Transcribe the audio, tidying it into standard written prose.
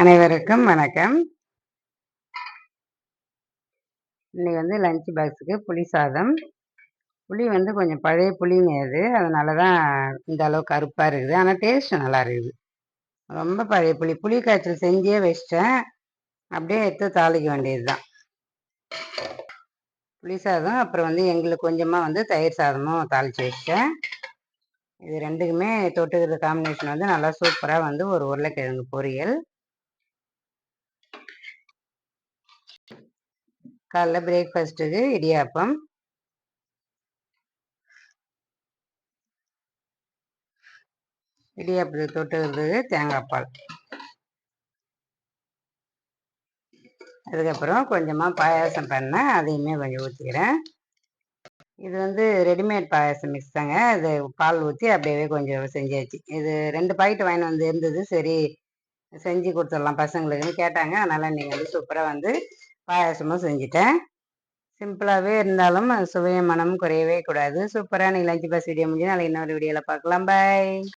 அனைவருக்கும் வணக்கம். இன்னைக்கு லஞ்ச் பாக்ஸுக்கு புளி சாதம். புளி கொஞ்சம் பழைய புளிங்க அது, அதனால தான் இந்த அளவு கருப்பாக இருக்குது. ஆனால் டேஸ்ட் நல்லா இருக்குது. ரொம்ப பழைய புளி, புளி காய்ச்சல் செஞ்சே வச்சிட்டேன். அப்படியே எடுத்து தாளிக்க வேண்டியது தான். புளி சாதம், அப்புறம் எங்களுக்கு கொஞ்சமாக தயிர் சாதமும் தாளித்து வச்சிட்டேன். இது ரெண்டுக்குமே தொட்டுக்கிற காம்பினேஷன் நல்லா சூப்பராக ஒரு உருளைக்கிழங்கு பொரியல். காலைல பிரேக்ஃபாஸ்ட்டுக்கு இடியாப்பம். இடியாப்பத்துக்கு தொட்டுக்கிறதுக்கு தேங்காய் பால். அதுக்கப்புறம் கொஞ்சமாக பாயாசம் பண்ணேன், அதையுமே கொஞ்சம் ஊற்றிக்கிறேன். இது ரெடிமேட் பாயாசம் மிக்ஸ் தாங்க. அது பால் ஊற்றி அப்படியே கொஞ்சம் செஞ்சாச்சு. இது 2 பாக்கெட் வாங்கிட்டு இருந்தது. சரி செஞ்சு கொடுத்துடலாம் பசங்களுக்குன்னு கேட்டாங்க. அதனால் இன்றைக்கி சூப்பராக பாயாசமும் செஞ்சுட்டேன். சிம்பிளாகவே இருந்தாலும் சுவையும் மனமும் குறையவே கூடாது. சூப்பராக இன்றைக்கி லஞ்ச் பாக்ஸ் வீடியோ முடிஞ்சு நாளைக்கு இன்னொரு வீடியோவில் பார்க்கலாம். பாய்.